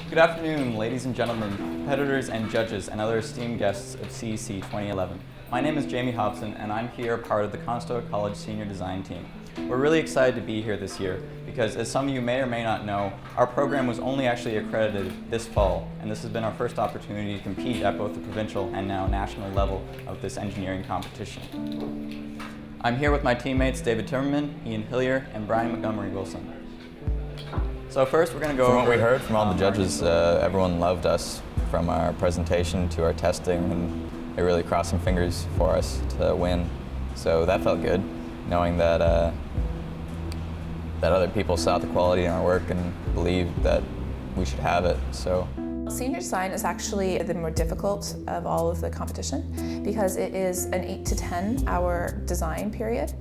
Good afternoon, ladies and gentlemen, competitors and judges, and other esteemed guests of CEC 2011. My name is Jamie Hobson, and I'm here part of the Conestoga College Senior Design Team. We're really excited to be here this year because, as some of you may or may not know, our program was only actually accredited this fall, and this has been our first opportunity to compete at both the provincial and now national level of this engineering competition. I'm here with my teammates David Timmerman, Ian Hillier, and Brian Montgomery-Wilson. So first we're going to go over what we heard from all the judges. Everyone loved us, from our presentation to our testing, and they're really crossing fingers for us to win. So that felt good, knowing that that other people saw the quality in our work and believed that we should have it. So. Senior design is actually the more difficult of all of the competition because it is an 8 to 10 hour design period.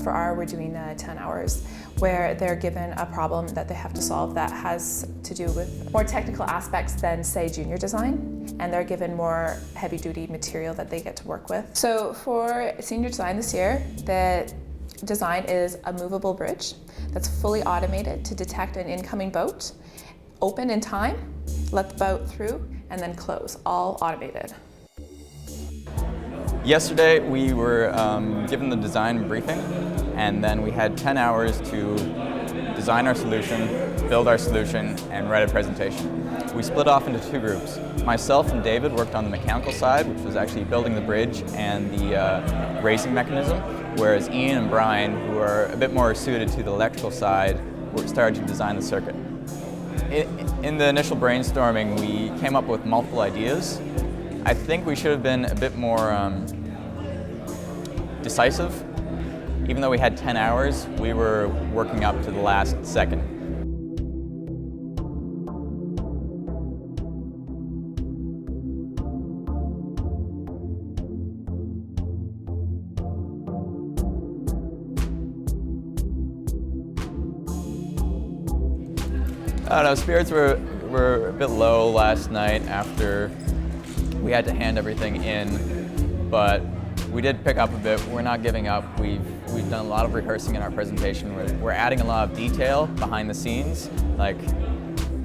For we're doing 10 hours where they're given a problem that they have to solve that has to do with more technical aspects than, say, junior design, and they're given more heavy-duty material that they get to work with. So for senior design this year, the design is a movable bridge that's fully automated to detect an incoming boat, open in time, let the boat through, and then close, all automated. Yesterday we were given the design briefing, and then we had 10 hours to design our solution, build our solution, and write a presentation. We split off into two groups. Myself and David worked on the mechanical side, which was actually building the bridge and the racing mechanism, whereas Ian and Brian, who are a bit more suited to the electrical side, started to design the circuit. In the initial brainstorming, we came up with multiple ideas. I think we should have been a bit more decisive. Even though we had 10 hours, we were working up to the last second. I don't know, spirits were a bit low last night after we had to hand everything in, but we did pick up a bit. We're not giving up. We've done a lot of rehearsing in our presentation. We're adding a lot of detail behind the scenes. Like,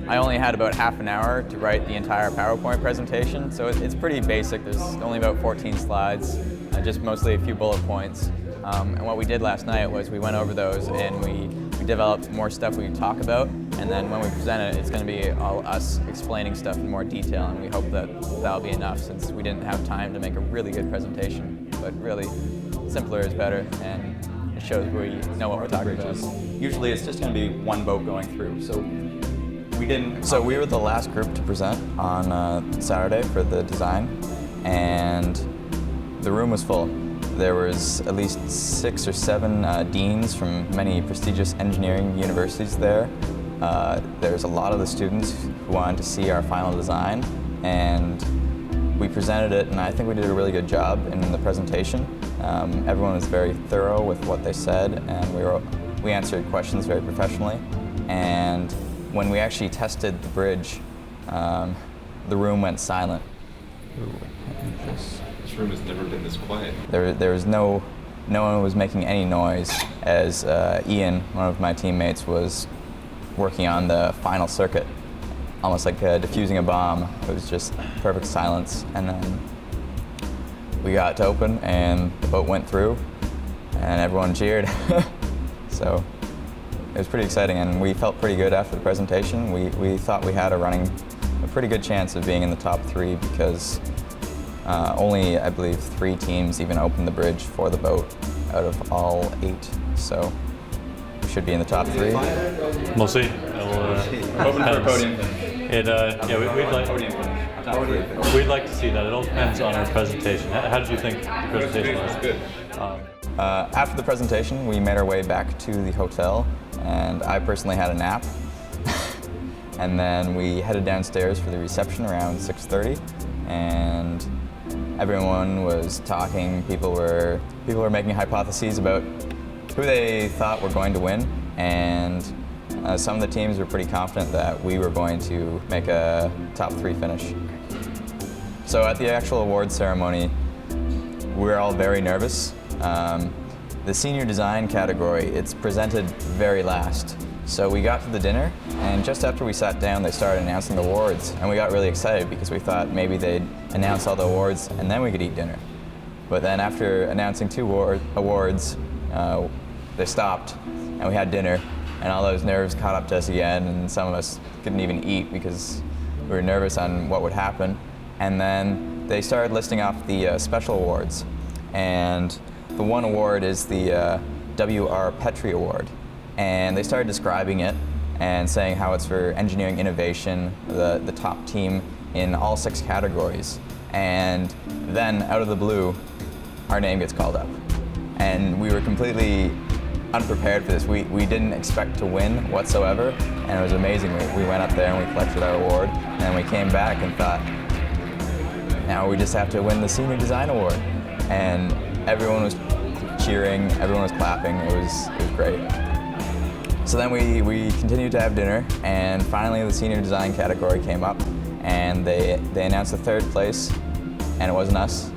I only had about half an hour to write the entire PowerPoint presentation, so it's pretty basic. There's only about 14 slides, just mostly a few bullet points. And what we did last night was we went over those and we developed more stuff we talk about, and then when we present it, it's going to be all us explaining stuff in more detail, and we hope that that'll be enough since we didn't have time to make a really good presentation. But really, simpler is better, and it shows we know what we're talking about. Usually it's just going to be one boat going through, so we didn't... So we were the last group to present on Saturday for the design, and the room was full. There was at least 6 or 7 deans from many prestigious engineering universities there. There's a lot of the students who wanted to see our final design, and we presented it, and I think we did a really good job in the presentation. Everyone was very thorough with what they said, and we answered questions very professionally. And when we actually tested the bridge, the room went silent. This room has never been this quiet. There was no one was making any noise as Ian, one of my teammates, was working on the final circuit, almost like diffusing a bomb. It was just perfect silence, and then we got to open and the boat went through and everyone cheered. So it was pretty exciting, and we felt pretty good after the presentation. We thought we had a pretty good chance of being in the top 3 because only, I believe, 3 teams even opened the bridge for the boat out of all 8. So we should be in the top 3. We'll see. Hoping for a podium finish. We'd like to see that. It all depends on our presentation. How did you think the presentation was? Good. After the presentation, we made our way back to the hotel, and I personally had a nap. And then we headed downstairs for the reception around 6:30, and everyone was talking. People were making hypotheses about who they thought were going to win, and some of the teams were pretty confident that we were going to make a top 3 finish. So at the actual awards ceremony, we were all very nervous. The senior design category, it's presented very last. So we got to the dinner, and just after we sat down, they started announcing the awards, and we got really excited because we thought maybe they'd announce all the awards and then we could eat dinner. But then after announcing 2 awards, they stopped, and we had dinner, and all those nerves caught up to us again, and some of us couldn't even eat because we were nervous on what would happen. And then they started listing off the special awards, and the one award is the W.R. Petrie Award. And they started describing it and saying how it's for engineering innovation, the top team in all 6 categories. And then, out of the blue, our name gets called up. And we were completely unprepared for this. We didn't expect to win whatsoever, and it was amazing. We went up there and we collected our award, and then we came back and thought, now we just have to win the Senior Design Award. And everyone was cheering, everyone was clapping, it was great. So then we continued to have dinner, and finally the Senior Design category came up, and they announced the 3rd place, and it wasn't us.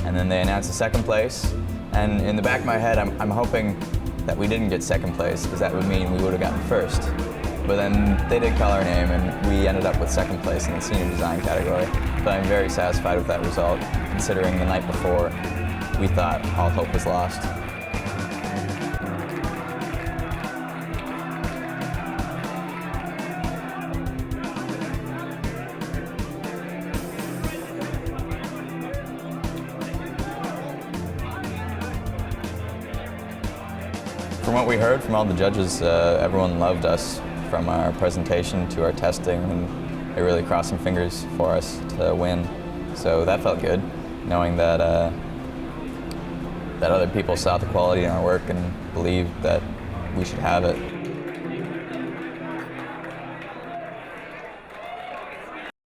And then they announced the 2nd place, and in the back of my head, I'm hoping that we didn't get 2nd place, because that would mean we would have gotten 1st. But then they did call our name, and we ended up with 2nd place in the Senior Design category. But I'm very satisfied with that result, considering the night before we thought all hope was lost. From what we heard from all the judges, everyone loved us, from our presentation to our testing, and they're really crossing fingers for us to win. So that felt good, knowing that that other people saw the quality in our work and believed that we should have it.